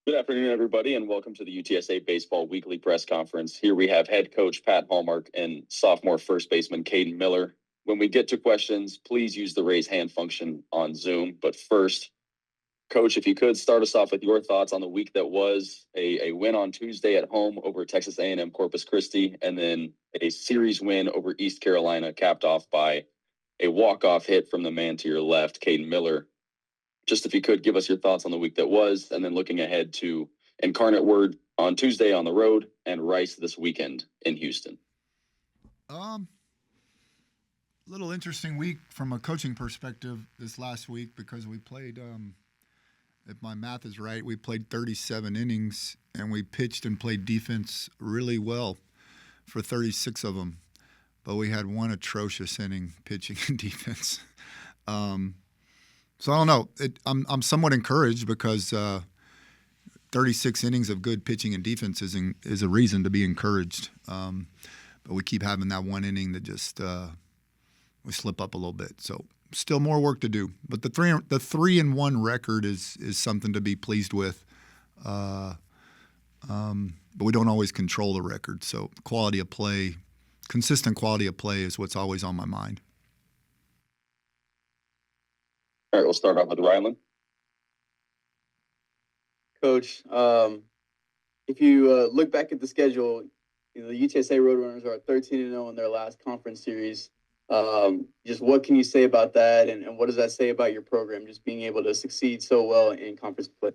Good afternoon, everybody, and welcome to the UTSA Baseball Weekly Press Conference. Here we have head coach Pat Hallmark and sophomore first baseman Caden Miller. When we get to questions, please use the raise hand function on Zoom. But first, Coach, if you could start us off with your thoughts on the week that was a win on Tuesday at home over Texas A&M Corpus Christi, and then a series win over East Carolina, capped off by a walk-off hit from the man to your left, Caden Miller. Just if you could give us your thoughts on the week that was, and then looking ahead to Incarnate Word on Tuesday on the road and Rice this weekend in Houston. Little interesting week from a coaching perspective this last week because we played, if my math is right, we played 37 innings and we pitched and played defense really well for 36 of them. But we had one atrocious inning pitching and defense. So I don't know. I'm somewhat encouraged because 36 innings of good pitching and defense is a reason to be encouraged. But we keep having that one inning that just we slip up a little bit. So still more work to do. But the 3-1 record is something to be pleased with. But we don't always control the record. So quality of play, consistent quality of play is what's always on my mind. All right, we'll start off with Rylan. Coach, if you look back at the schedule, the UTSA Roadrunners are 13-0 in their last conference series. Just what can you say about that, and what does that say about your program, just being able to succeed so well in conference play?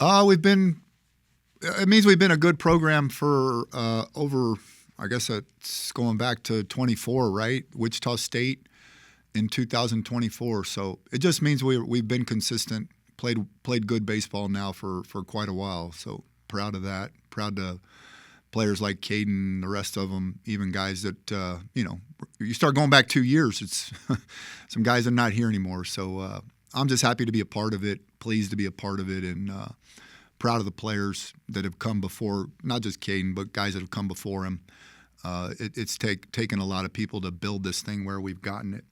It means we've been a good program for over, I guess it's going back to 24, right? Wichita State in 2024. So it just means we've been consistent, played good baseball now for quite a while. So proud of that. Proud to players like Caden, the rest of them, even guys that, you start going back 2 years, it's some guys are not here anymore. So I'm just happy to be a part of it, pleased to be a part of it, and proud of the players that have come before, not just Caden, but guys that have come before him. It's taken a lot of people to build this thing where we've gotten it.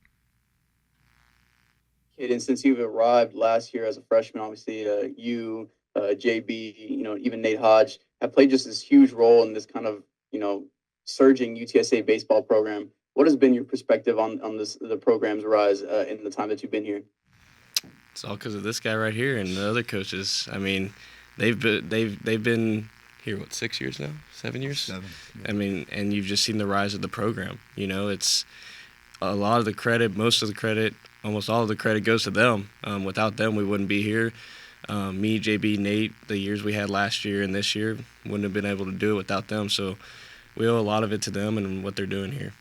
Caden, since you've arrived last year as a freshman, obviously you, JB, even Nate Hodge have played just this huge role in this kind of, surging UTSA baseball program. What has been your perspective on the program's rise in the time that you've been here? It's all because of this guy right here and the other coaches. I mean, they've been here 6 years now, 7 years. 7. Yeah. I mean, and you've just seen the rise of the program. It's a lot of the credit, most of the credit, almost all of the credit goes to them. Without them, we wouldn't be here. Me, JB, Nate, the years we had last year and this year, wouldn't have been able to do it without them. So we owe a lot of it to them and what they're doing here.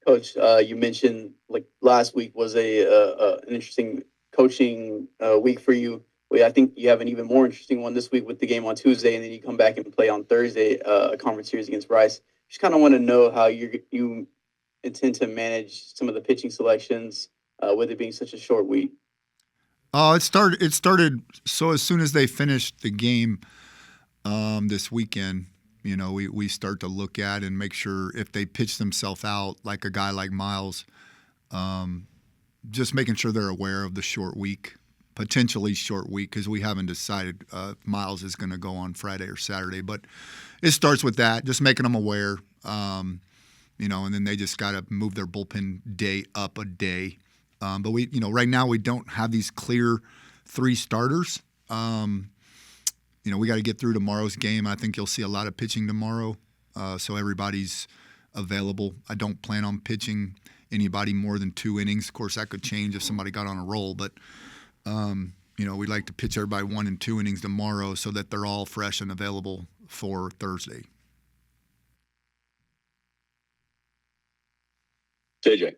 Coach, you mentioned last week was an interesting coaching week for you. I think you have an even more interesting one this week with the game on Tuesday, and then you come back and play on Thursday, a conference series against Rice. Just kind of want to know how you intend to manage some of the pitching selections with it being such a short week. It started so as soon as they finished the game this weekend, we start to look at and make sure if they pitch themselves out, like a guy like Miles, just making sure they're aware of the short week, potentially short week, because we haven't decided if Miles is going to go on Friday or Saturday. But it starts with that, just making them aware, and then they just got to move their bullpen day up a day. But we, right now we don't have these clear 3 starters. We got to get through tomorrow's game. I think you'll see a lot of pitching tomorrow, so everybody's available. I don't plan on pitching anybody more than 2 innings. Of course, that could change if somebody got on a roll, but we'd like to pitch everybody 1 and 2 innings tomorrow so that they're all fresh and available for Thursday. JJ.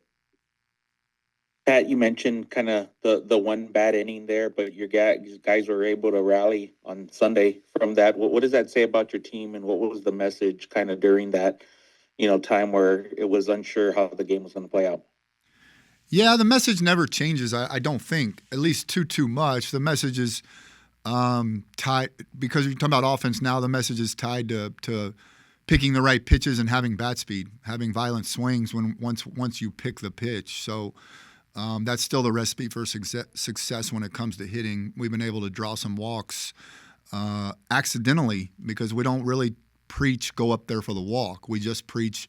Pat, you mentioned kind of the one bad inning there, but your guys were able to rally on Sunday from that. What does that say about your team, and what was the message kind of during that, time where it was unsure how the game was going to play out? Yeah, the message never changes, I don't think, at least too much. The message is tied, because you're talking about offense now, the message is tied to picking the right pitches and having bat speed, having violent swings once you pick the pitch. So That's still the recipe for success when it comes to hitting. We've been able to draw some walks accidentally because we don't really preach go up there for the walk. We just preach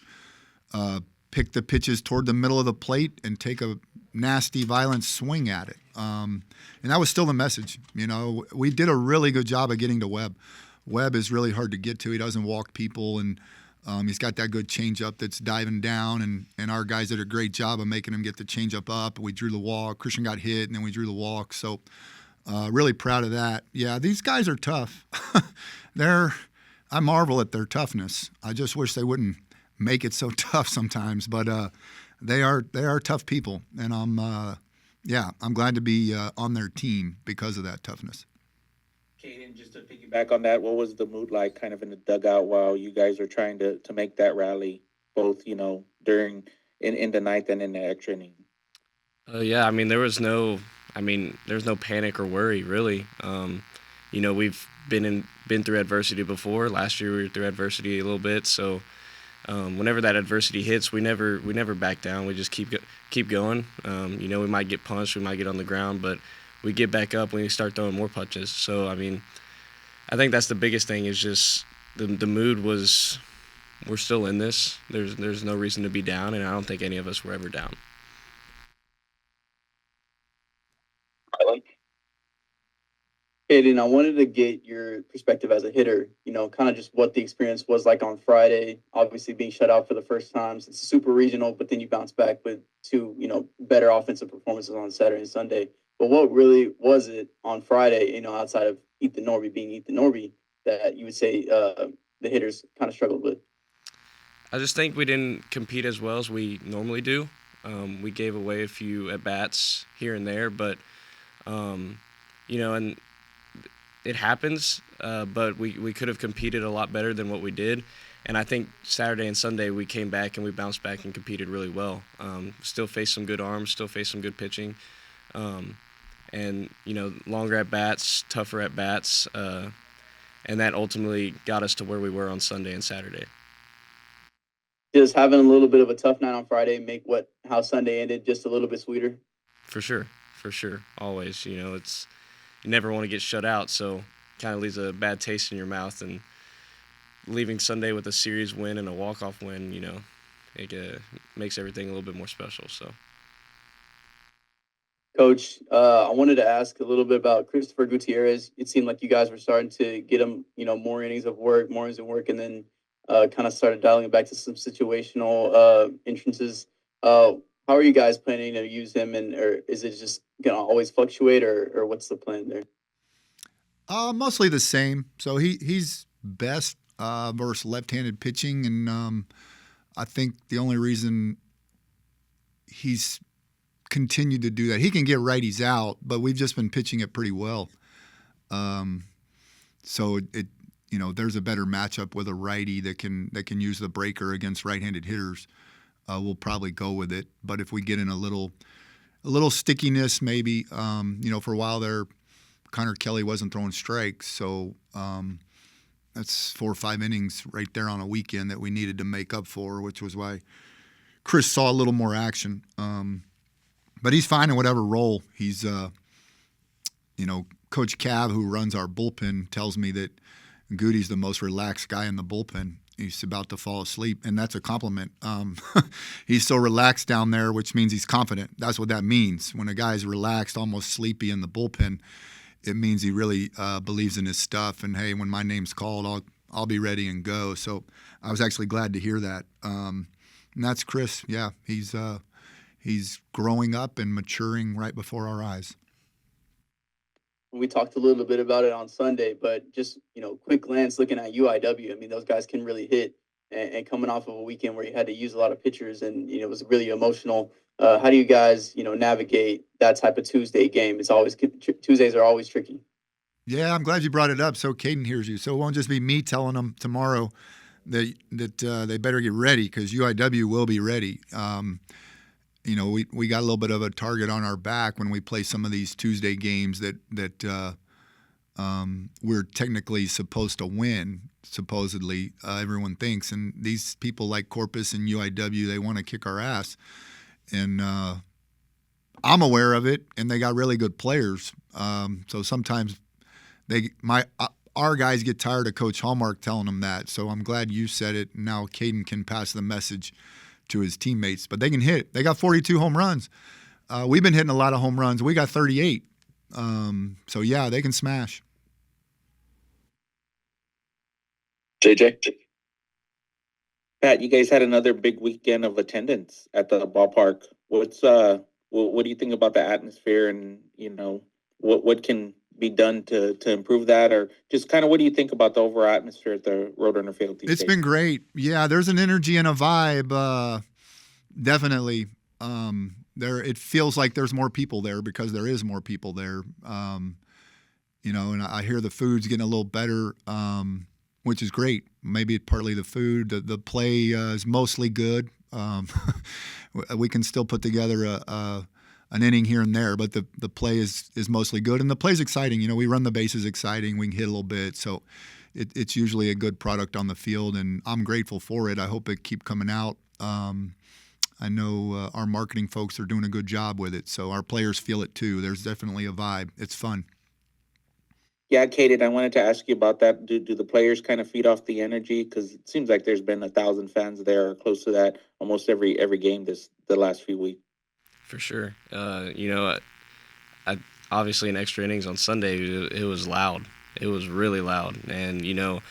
pick the pitches toward the middle of the plate and take a nasty, violent swing at it. And that was still the message. You know, we did a really good job of getting to Webb. Webb is really hard to get to. He doesn't walk people, and he's got that good changeup that's diving down, and our guys did a great job of making him get the changeup up. We drew the walk. Christian got hit, and then we drew the walk. So really proud of that. Yeah, these guys are tough. I marvel at their toughness. I just wish they wouldn't make it so tough sometimes, but they are tough people, and I'm glad to be on their team because of that toughness. Caden, just to piggyback on that, what was the mood like kind of in the dugout while you guys are trying to make that rally, both, you know, during in the ninth and in the extra inning? Yeah, I mean, there was no panic or worry really. You know, we've been through adversity before. Last year we were through adversity a little bit, so whenever that adversity hits, we never back down. We just keep going. You know, we might get punched, we might get on the ground, but we get back up when we start throwing more punches. So I mean, I think that's the biggest thing is just the mood was we're still in this. There's no reason to be down, and I don't think any of us were ever down. Rylan? Aiden, I wanted to get your perspective as a hitter, you know, kind of just what the experience was like on Friday, obviously being shut out for the first time. It's super regional, but then you bounce back with two, you know, better offensive performances on Saturday and Sunday. But what really was it on Friday, you know, outside of Ethan Norby being Ethan Norby, that you would say the hitters kind of struggled with? I just think we didn't compete as well as we normally do. We gave away a few at-bats here and there, but, you know, and it happens, but we could have competed a lot better than what we did. And I think Saturday and Sunday we came back and we bounced back and competed really well. Still faced some good arms, still faced some good pitching. And, you know, longer at-bats, tougher at-bats, and that ultimately got us to where we were on Sunday and Saturday. Does having a little bit of a tough night on Friday make how Sunday ended just a little bit sweeter? For sure, always. You know, you never want to get shut out, so kind of leaves a bad taste in your mouth. And leaving Sunday with a series win and a walk-off win, you know, it makes everything a little bit more special. So. Coach, I wanted to ask a little bit about Christopher Gutierrez. It seemed like you guys were starting to get him, you know, more innings of work, and then kind of started dialing it back to some situational entrances. How are you guys planning to use him, or is it just going to always fluctuate, or what's the plan there? Mostly the same. So he's best versus left-handed pitching, and I think the only reason he's continued to do that, he can get righties out, but we've just been pitching it pretty well. So it you know, there's a better matchup with a righty that can use the breaker against right-handed hitters. We'll probably go with it. But if we get in a little stickiness, maybe you know, for a while there, Connor Kelly wasn't throwing strikes, so that's 4 or 5 innings right there on a weekend that we needed to make up for, which was why Chris saw a little more action. But he's fine in whatever role. He's, you know, Coach Cav, who runs our bullpen, tells me that Goody's the most relaxed guy in the bullpen. He's about to fall asleep, and that's a compliment. He's so relaxed down there, which means he's confident. That's what that means. When a guy's relaxed, almost sleepy in the bullpen, it means he really believes in his stuff. And hey, when my name's called, I'll be ready and go. So I was actually glad to hear that. And that's Chris. Yeah, he's growing up and maturing right before our eyes. We talked a little bit about it on Sunday, but just, you know, quick glance looking at UIW. I mean, those guys can really hit, and coming off of a weekend where you had to use a lot of pitchers and, you know, it was really emotional. How do you guys, you know, navigate that type of Tuesday game? Tuesdays are always tricky. Yeah, I'm glad you brought it up so Caden hears you. So it won't just be me telling them tomorrow that they better get ready, because UIW will be ready. You know, we got a little bit of a target on our back when we play some of these Tuesday games that we're technically supposed to win, supposedly, everyone thinks. And these people like Corpus and UIW, they want to kick our ass. And I'm aware of it, and they got really good players. So sometimes our guys get tired of Coach Hallmark telling them that. So I'm glad you said it. Now Caden can pass the message to his teammates. But they can hit. They got 42 home runs. We've been hitting a lot of home runs. We got 38. So yeah, they can smash. JJ? Pat, you guys had another big weekend of attendance at the ballpark. What do you think about the atmosphere, and what can be done to improve that, or just kind of what do you think about the overall atmosphere at the Roadrunner Field these It's days? been great. Yeah, there's an energy and a vibe. Definitely. It feels like there's more people there because there is more people there. And I hear the food's getting a little better, which is great. Maybe it's partly the food. The play is mostly good. We can still put together an inning here and there, but the play is mostly good, and the play's exciting. We run the bases exciting. We can hit a little bit, so it's usually a good product on the field, and I'm grateful for it. I hope it keep coming out. I know our marketing folks are doing a good job with it, so our players feel it too. There's definitely a vibe. It's fun. Yeah, Caden, I wanted to ask you about that. Do the players kind of feed off the energy? Because it seems like there's been 1,000 fans there, or close to that, almost every game the last few weeks. For sure. I obviously in extra innings on Sunday, it was loud. It was really loud. And, the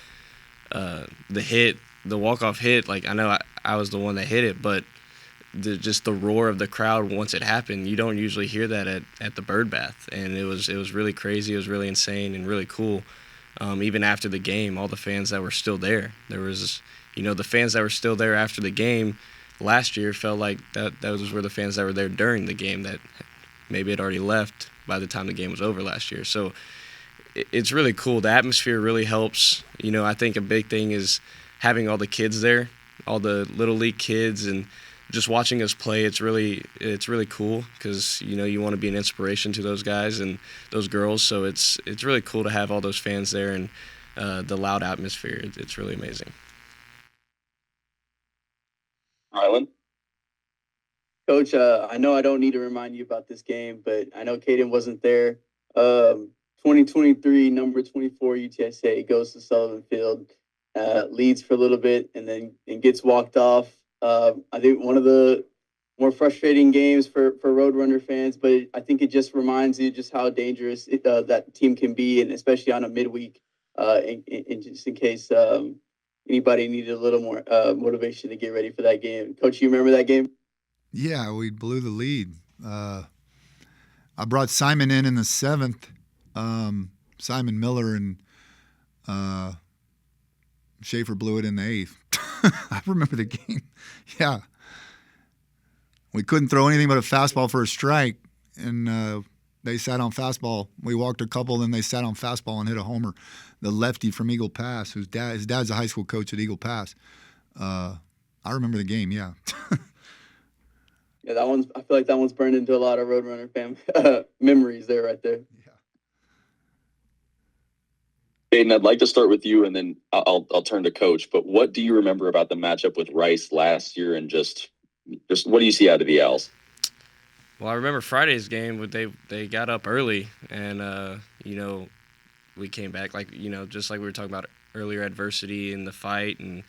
walk-off hit, like I know I was the one that hit it, but just the roar of the crowd once it happened, you don't usually hear that at the bird bath. And it was really crazy. It was really insane and really cool. Even after the game, all the fans that were still there. There was, the fans that were still there after the game last year felt like those were the fans that were there during the game that maybe had already left by the time the game was over last year. So it's really cool. The atmosphere really helps. I think a big thing is having all the kids there, all the Little League kids, and just watching us play. It's really cool because, you want to be an inspiration to those guys and those girls. So it's really cool to have all those fans there and the loud atmosphere. It's really amazing. Rylan? Coach, I know I don't need to remind you about this game, but I know Caden wasn't there. 2023, number 24 UTSA goes to Sullivan Field, leads for a little bit, and gets walked off. I think one of the more frustrating games for Roadrunner fans, but I think it just reminds you just how dangerous that team can be, and especially on a midweek, just in case anybody needed a little more motivation to get ready for that game. Coach, you remember that game? Yeah, we blew the lead. I brought Simon in the 7th. Simon Miller and Schaefer blew it in the 8th. I remember the game. Yeah. We couldn't throw anything but a fastball for a strike, and they sat on fastball. We walked a couple, then they sat on fastball and hit a homer. The lefty from Eagle Pass, his dad's a high school coach at Eagle Pass. I remember the game, yeah. Yeah, I feel like that one's burned into a lot of Roadrunner fan memories there, right there. Caden, I'd like to start with you, and then I'll turn to Coach. But what do you remember about the matchup with Rice last year, and just what do you see out of the Owls? Well, I remember Friday's game. They got up early, and we came back just like we were talking about earlier, adversity in the fight, and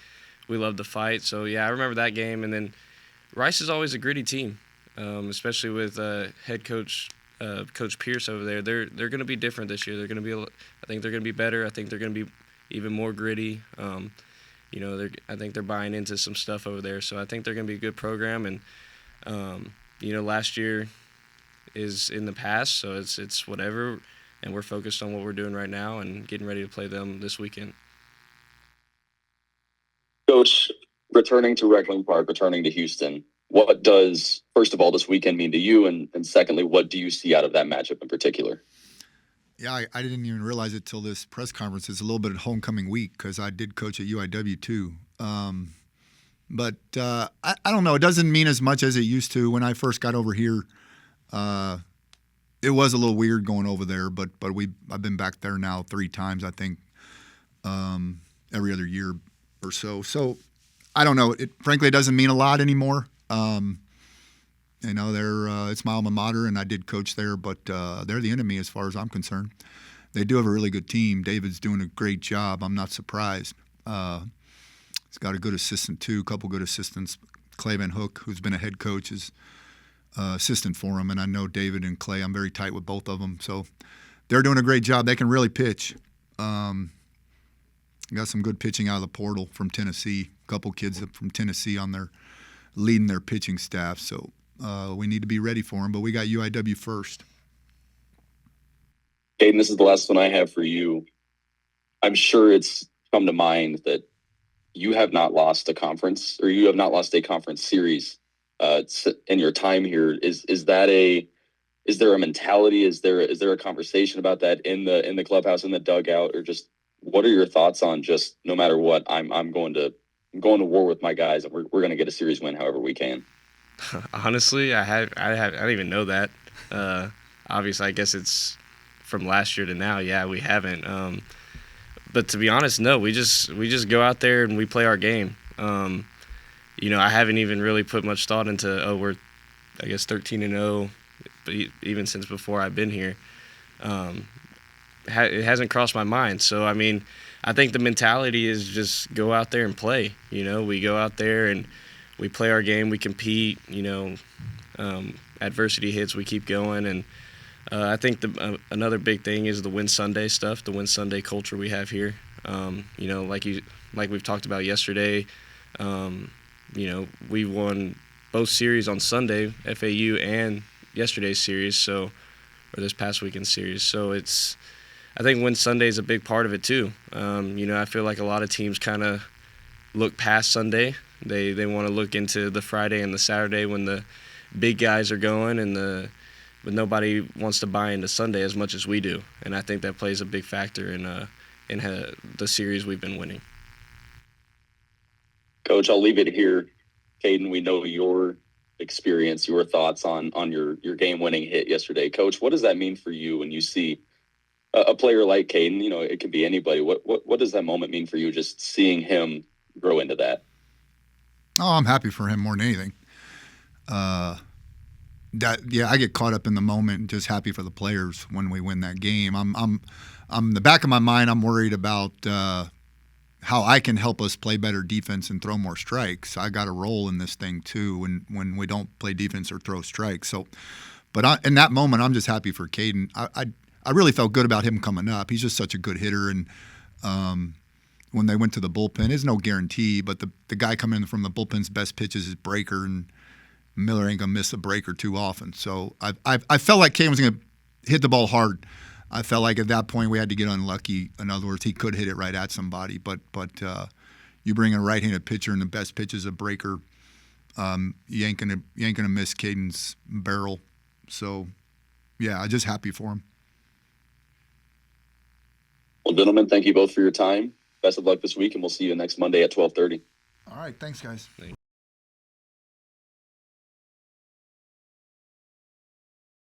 we loved the fight. So yeah, I remember that game. And then Rice is always a gritty team, especially with head coach. Coach Pierce over there, they're going to be different this year. They're going to be, I think they're going to be better. I think they're going to be even more gritty. I think they're buying into some stuff over there. So I think they're going to be a good program. And last year is in the past, so it's whatever. And we're focused on what we're doing right now and getting ready to play them this weekend. Coach, returning to Reckling Park, returning to Houston, what does, first of all, this weekend mean to you? And secondly, what do you see out of that matchup in particular? Yeah, I didn't even realize it till this press conference. It's a little bit of homecoming week because I did coach at UIW too. But I don't know. It doesn't mean as much as it used to. When I first got over here, it was a little weird going over there. But I've been back there now 3 times, I think, every other year or so. So I don't know. Frankly, it doesn't mean a lot anymore. You know, it's my alma mater, and I did coach there, but they're the enemy as far as I'm concerned. They do have a really good team. David's doing a great job. I'm not surprised. He's got a good assistant too, a couple good assistants. Clay Van Hook, who's been a head coach, is assistant for him, and I know David and Clay. I'm very tight with both of them, so they're doing a great job. They can really pitch. Got some good pitching out of the portal from Tennessee. A couple kids from Tennessee leading their pitching staff. So we need to be ready for them. But we got UIW first. Caden, this is the last one I have for you. I'm sure it's come to mind that you have not lost a conference, or you have not lost a conference series in your time here. Is there a mentality? Is there a conversation about that in the clubhouse, in the dugout, or just what are your thoughts on just no matter what, I'm going to war with my guys, and we're going to get a series win however we can? Honestly, I don't even know that. Obviously, I guess it's from last year to now. Yeah, we haven't. But to be honest, no. We just go out there and we play our game. You know, I haven't even really put much thought into we're, I guess, 13-0, but even since before I've been here, it hasn't crossed my mind. So I mean, I think the mentality is just go out there and play. You know, we go out there and we play our game. We compete. You know, adversity hits, we keep going. And I think another big thing is the Win Sunday stuff, the Win Sunday culture we have here. You know, like we've talked about yesterday. You know, we won both series on Sunday, FAU and yesterday's series, or this past weekend series. So I think Win Sunday is a big part of it too. You know, I feel like a lot of teams kind of look past Sunday. They want to look into the Friday and the Saturday when the big guys are going, but nobody wants to buy into Sunday as much as we do. And I think that plays a big factor in the series we've been winning. Coach, I'll leave it here. Caden, we know your experience, your thoughts on your game-winning hit yesterday. Coach, what does that mean for you when you see a player like Caden? You know, it could be anybody. What does that moment mean for you, just seeing him grow into that? Oh, I'm happy for him more than anything. I get caught up in the moment and just happy for the players when we win that game. I'm in the back of my mind, I'm worried about how I can help us play better defense and throw more strikes. I got a role in this thing too when we don't play defense or throw strikes. So, but in that moment, I'm just happy for Caden. I really felt good about him coming up. He's just such a good hitter, and when they went to the bullpen, it's no guarantee, but the guy coming in from the bullpen's best pitches is breaker, and Miller ain't gonna miss a breaker too often. So I felt like Caden was gonna hit the ball hard. I felt like at that point we had to get unlucky. In other words, he could hit it right at somebody, but you bring a right-handed pitcher and the best pitch is a breaker, you ain't gonna miss Caden's barrel. So yeah, I'm just happy for him. Well, gentlemen, thank you both for your time. Best of luck this week, and we'll see you next Monday at 12:30. All right, thanks, guys. Thanks.